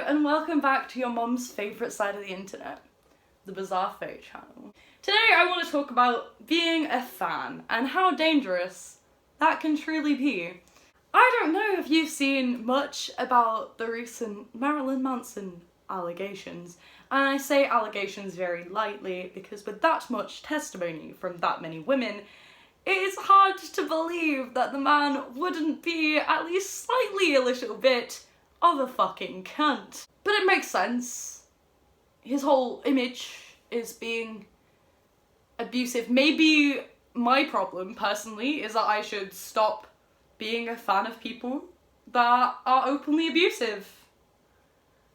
and welcome back to your mum's favourite side of the internet, the Bizarre Fate channel. Today I want to talk about being a fan and how dangerous that can truly be. I don't know if you've seen much about the recent Marilyn Manson allegations, and I say allegations very lightly because with that much testimony from that many women, it is hard to believe that the man wouldn't be at least slightly a little bit of a fucking cunt. But it makes sense. His whole image is being abusive. Maybe my problem, personally, is that I should stop being a fan of people that are openly abusive.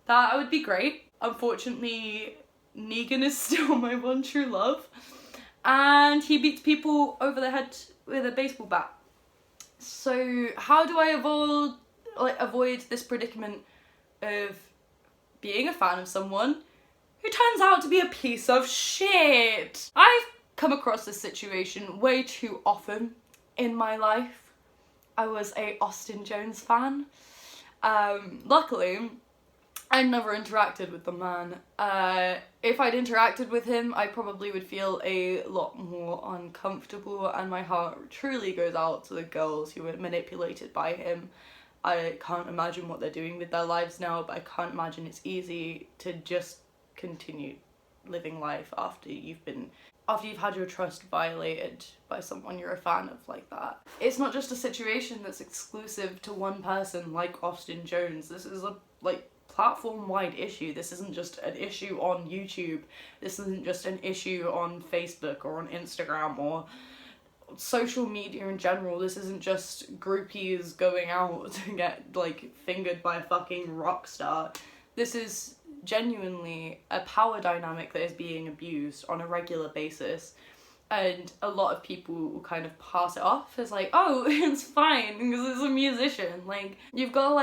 That would be great. Unfortunately, Negan is still my one true love. And he beats people over the head with a baseball bat. So how do I avoid this predicament of being a fan of someone who turns out to be a piece of shit? I've come across this situation way too often in my life. I was a Austin Jones fan. Luckily, I never interacted with the man. If I'd interacted with him, I probably would feel a lot more uncomfortable, and my heart truly goes out to the girls who were manipulated by him. I can't imagine what they're doing with their lives now, but I can't imagine it's easy to just continue living life after you've had your trust violated by someone you're a fan of like that. It's not just a situation that's exclusive to one person like Austin Jones. This is a platform-wide issue. This isn't just an issue on YouTube. This isn't just an issue on Facebook or on Instagram or social media in general. This isn't just groupies going out to get fingered by a fucking rock star. This is genuinely a power dynamic that is being abused on a regular basis, and a lot of people will kind of pass it off as oh, it's fine because it's a musician. You've got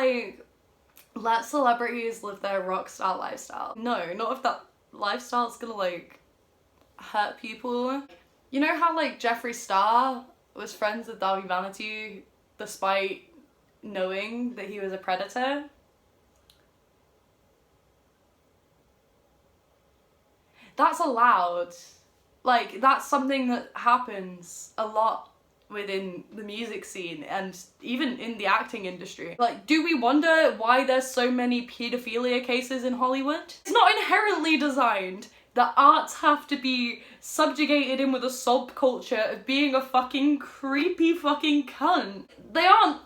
let celebrities live their rock star lifestyle. No, not if that lifestyle's gonna hurt people. You know how Jeffree Star was friends with Darby Vanity despite knowing that he was a predator? That's allowed. That's something that happens a lot within the music scene and even in the acting industry. Do we wonder why there's so many paedophilia cases in Hollywood? It's not inherently designed that arts have to be subjugated in with a subculture of being a fucking creepy fucking cunt. They aren't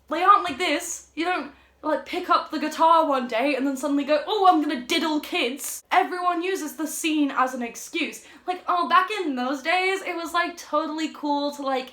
like this. You don't pick up the guitar one day and then suddenly go, oh, I'm gonna diddle kids. Everyone uses the scene as an excuse. Oh, back in those days, it was totally cool to I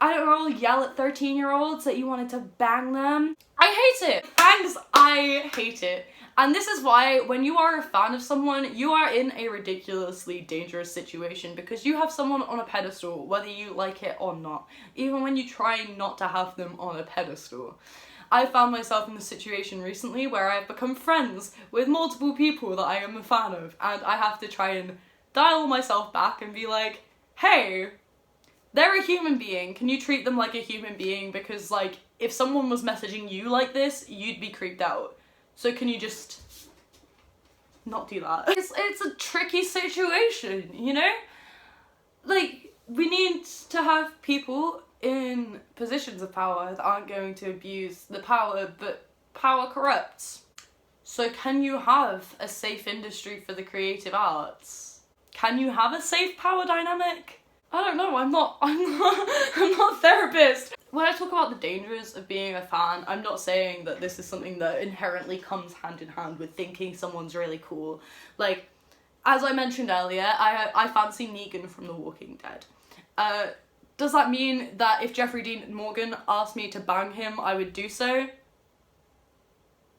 don't know, yell at 13-year-olds that you wanted to bang them. I hate it. Bangs, I hate it. And this is why when you are a fan of someone, you are in a ridiculously dangerous situation because you have someone on a pedestal, whether you like it or not, even when you try not to have them on a pedestal. I found myself in this situation recently where I've become friends with multiple people that I am a fan of, and I have to try and dial myself back and be hey, they're a human being. Can you treat them like a human being? Because if someone was messaging you like this, you'd be creeped out. So can you just not do that? It's a tricky situation, you know? We need to have people in positions of power that aren't going to abuse the power, but power corrupts. So can you have a safe industry for the creative arts? Can you have a safe power dynamic? I don't know, I'm not a therapist. When I talk about the dangers of being a fan, I'm not saying that this is something that inherently comes hand in hand with thinking someone's really cool. As I mentioned earlier, I fancy Negan from The Walking Dead. Does that mean that if Jeffrey Dean Morgan asked me to bang him, I would do so?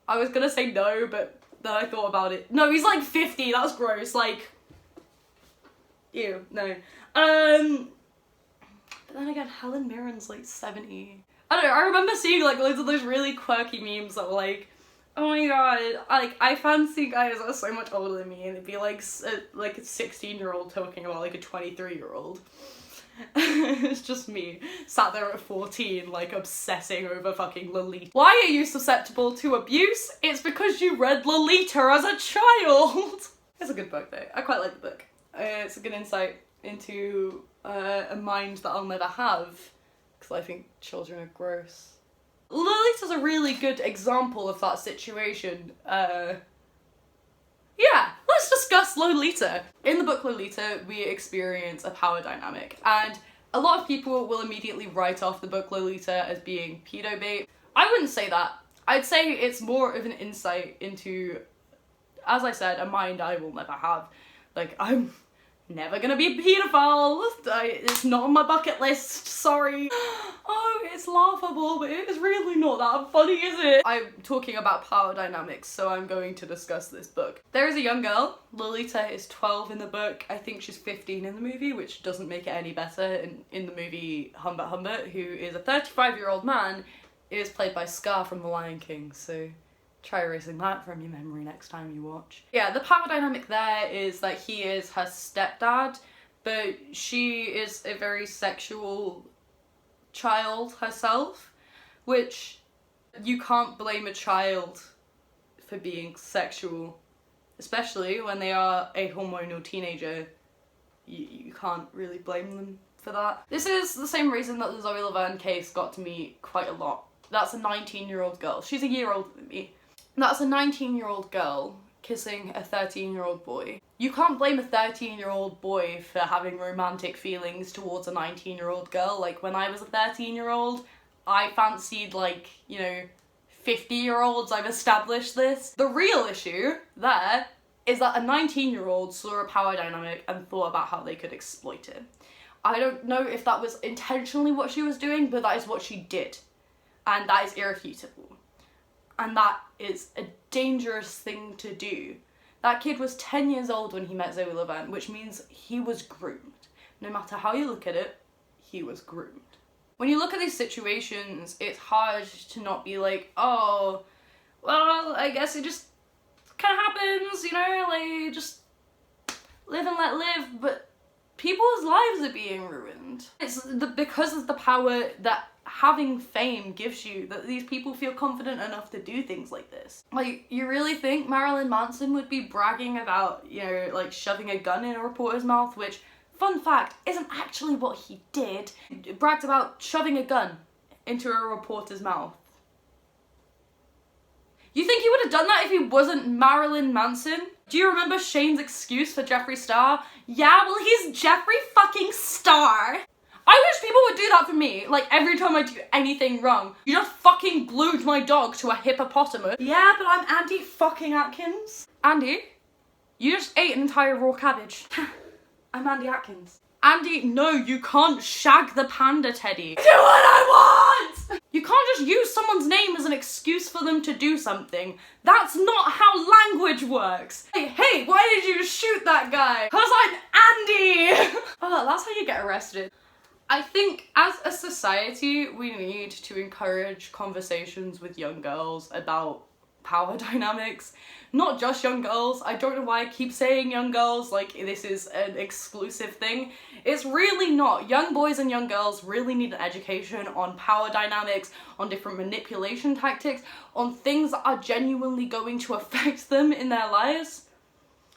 I was gonna say no, but then I thought about it. No, he's 50, that's gross, ew, no. But then again, Helen Mirren's 70. I don't know, I remember seeing loads of those really quirky memes that were oh my god, I fancy guys that are so much older than me, and it'd be a 16-year-old talking about a 23-year-old. It's just me, sat there at 14, like, obsessing over fucking Lolita. Why are you susceptible to abuse? It's because you read Lolita as a child! It's a good book, though. I quite like the book. It's a good insight into a mind that I'll never have, because I think children are gross. Lolita's a really good example of that situation. Yeah, let's discuss Lolita. In the book Lolita, we experience a power dynamic, and a lot of people will immediately write off the book Lolita as being pedo bait. I wouldn't say that. I'd say it's more of an insight into, as I said, a mind I will never have. Like, I'm never gonna be a pedophile. It's not on my bucket list, sorry. Oh, it's laughable, but it's really not that funny, is it? I'm talking about power dynamics, so I'm going to discuss this book. There is a young girl. Lolita is 12 in the book. I think she's 15 in the movie, which doesn't make it any better. In the movie, Humbert Humbert, who is a 35-year-old man, is played by Scar from The Lion King, so try erasing that from your memory next time you watch. Yeah, the power dynamic there is that he is her stepdad, but she is a very sexual child herself, which you can't blame a child for being sexual, especially when they are a hormonal teenager. You can't really blame them for that. This is the same reason that the Zoe Laverne case got to me quite a lot. That's a 19-year-old girl. She's a year older than me. That's a 19-year-old girl kissing a 13-year-old boy. You can't blame a 13-year-old boy for having romantic feelings towards a 19-year-old girl. Like, when I was a 13-year-old, I fancied, like, you know, 50-year-olds. I've established this. The real issue there is that a 19-year-old saw a power dynamic and thought about how they could exploit it. I don't know if that was intentionally what she was doing, but that is what she did. And that is irrefutable. And that is a dangerous thing to do. That kid was 10 years old when he met Zoe Laverne, which means he was groomed. No matter how you look at it, he was groomed. When you look at these situations, it's hard to not be like, oh, well, I guess it just kind of happens, you know, like, just live and let live, but people's lives are being ruined. It's because of the power that having fame gives you, that these people feel confident enough to do things like this. Like, you really think Marilyn Manson would be bragging about, you know, like, shoving a gun in a reporter's mouth, which, fun fact, isn't actually what he did. He bragged about shoving a gun into a reporter's mouth. You think he would have done that if he wasn't Marilyn Manson? Do you remember Shane's excuse for Jeffree Star? Yeah, well, he's Jeffree fucking Star. I wish people would do that for me, like, every time I do anything wrong. You just fucking glued my dog to a hippopotamus. Yeah, but I'm Andy fucking Atkins. Andy, you just ate an entire raw cabbage. I'm Andy Atkins. Andy, no, you can't shag the panda teddy. Do what I want! You can't just use someone's name as an excuse for them to do something. That's not how language works. Hey, why did you shoot that guy? 'Cause I'm Andy! Oh, that's how you get arrested. I think as a society, we need to encourage conversations with young girls about power dynamics. Not just young girls. I don't know why I keep saying young girls like this is an exclusive thing. It's really not. Young boys and young girls really need an education on power dynamics, on different manipulation tactics, on things that are genuinely going to affect them in their lives.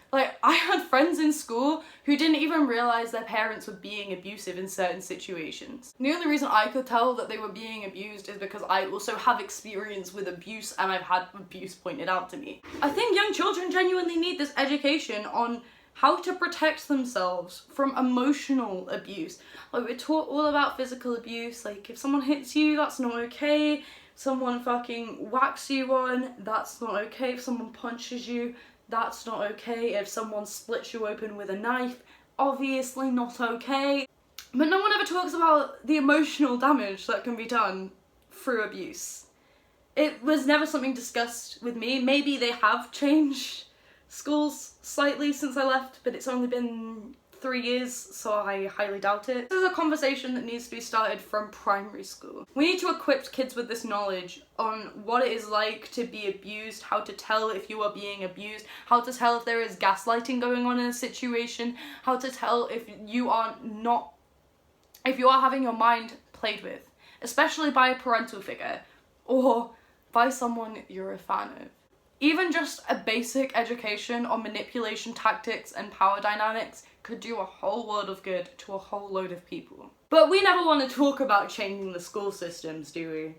Like, I had friends in school who didn't even realise their parents were being abusive in certain situations. The only reason I could tell that they were being abused is because I also have experience with abuse and I've had abuse pointed out to me. I think young children genuinely need this education on how to protect themselves from emotional abuse. Like, we're taught all about physical abuse, like if someone hits you, that's not okay. If someone fucking whacks you on, that's not okay. If someone punches you, that's not okay. If someone splits you open with a knife, obviously not okay. But no one ever talks about the emotional damage that can be done through abuse. It was never something discussed with me. Maybe they have changed schools slightly since I left, but it's only been 3 years, so I highly doubt it. This is a conversation that needs to be started from primary school. We need to equip kids with this knowledge on what it is like to be abused, how to tell if you are being abused, how to tell if there is gaslighting going on in a situation, how to tell if you are not if you are having your mind played with, especially by a parental figure or by someone you're a fan of. Even just a basic education on manipulation tactics and power dynamics could do a whole world of good to a whole load of people. But we never want to talk about changing the school systems, do we?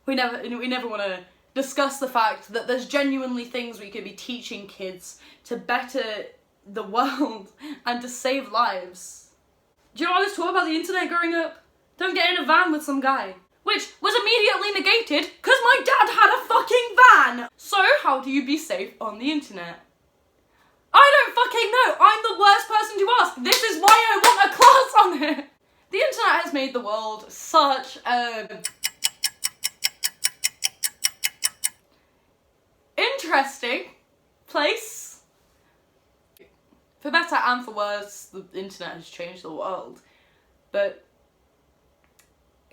We never want to discuss the fact that there's genuinely things we could be teaching kids to better the world and to save lives. Do you know what I was taught about the internet growing up? Don't get in a van with some guy. Which was immediately negated because my dad had a fucking van! So how do you be safe on the internet? I don't fucking know! I'm the worst person to ask! This is why I want a class on it! The internet has made the world such a interesting place. For better and for worse, the internet has changed the world. But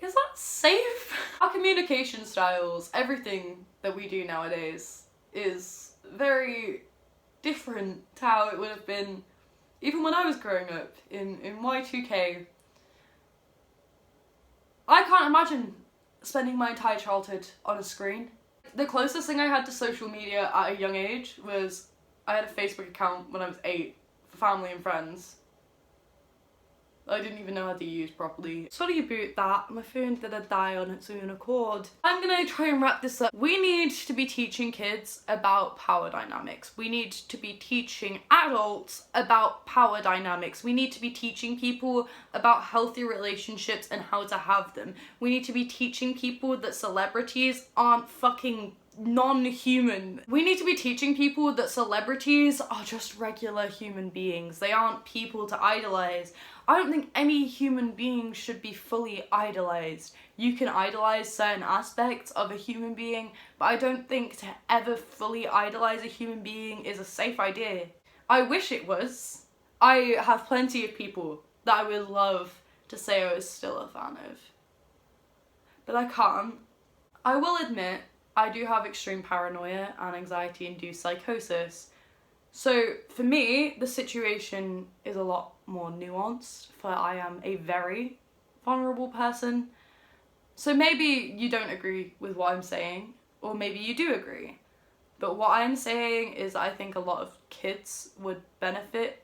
is that safe? Our communication styles, everything that we do nowadays is very different to how it would have been even when I was growing up in Y2K. I can't imagine spending my entire childhood on a screen. The closest thing I had to social media at a young age was I had a Facebook account when I was 8 for family and friends. I didn't even know how to use properly. Sorry about that, my phone didn't die on its own accord. I'm gonna try and wrap this up. We need to be teaching kids about power dynamics. We need to be teaching adults about power dynamics. We need to be teaching people about healthy relationships and how to have them. We need to be teaching people that celebrities aren't fucking non-human. We need to be teaching people that celebrities are just regular human beings. They aren't people to idolize. I don't think any human being should be fully idolized. You can idolize certain aspects of a human being, but I don't think to ever fully idolize a human being is a safe idea. I wish it was. I have plenty of people that I would love to say I was still a fan of, but I can't. I will admit I do have extreme paranoia and anxiety-induced psychosis. So for me, the situation is a lot more nuanced, for I am a very vulnerable person. So maybe you don't agree with what I'm saying, or maybe you do agree. But what I'm saying is I think a lot of kids would benefit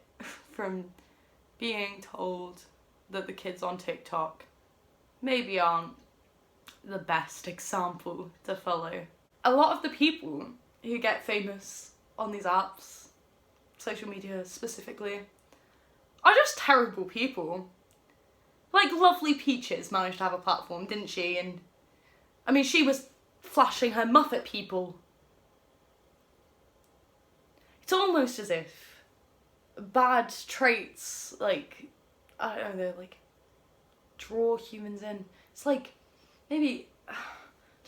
from being told that the kids on TikTok maybe aren't the best example to follow. A lot of the people who get famous on these apps, social media specifically, are just terrible people. Like Lovely Peaches managed to have a platform, didn't she? And I mean, she was flashing her muff at people. It's almost as if bad traits, like, I don't know, like, draw humans in. It's like, maybe, I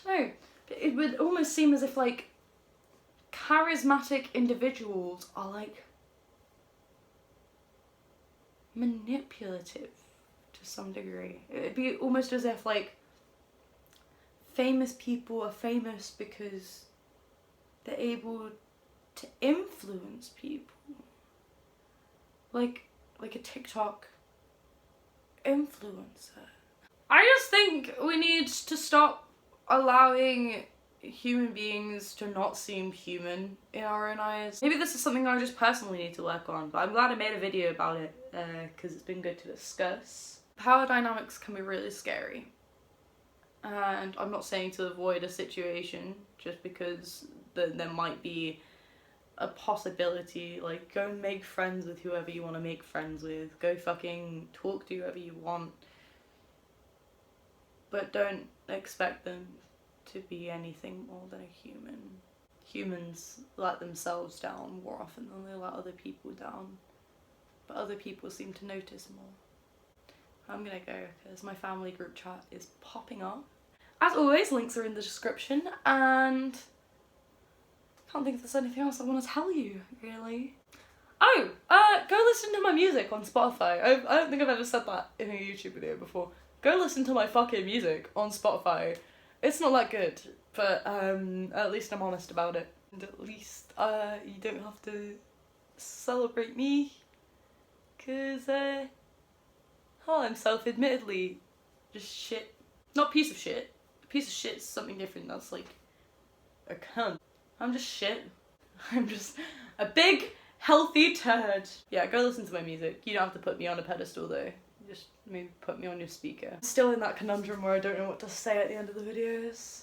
don't know, it would almost seem as if, like, charismatic individuals are, like, manipulative to some degree. It'd be almost as if, like, famous people are famous because they're able to influence people. Like a TikTok influencer. I just think we need to stop allowing human beings to not seem human in our own eyes. Maybe this is something I just personally need to work on, but I'm glad I made a video about it because it's been good to discuss. Power dynamics can be really scary, and I'm not saying to avoid a situation just because there might be a possibility. Like, go and make friends with whoever you want to make friends with, go fucking talk to whoever you want, but don't expect them to be anything more than a human. Humans let themselves down more often than they let other people down, but other people seem to notice more. I'm gonna go because my family group chat is popping up. As always, links are in the description, and I can't think if there's anything else I want to tell you, really. Oh, go listen to my music on Spotify. I don't think I've ever said that in a YouTube video before. Go listen to my fucking music on Spotify. It's not that good, but at least I'm honest about it. And at least you don't have to celebrate me, cause oh, I'm self-admittedly just shit. Not piece of shit. A piece of shit is something different. That's like a cunt. I'm just shit. I'm just a big, healthy turd. Yeah, go listen to my music. You don't have to put me on a pedestal though. Just maybe put me on your speaker. I'm still in that conundrum where I don't know what to say at the end of the videos.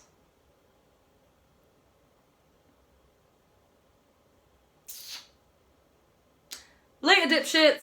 Later, dipshits!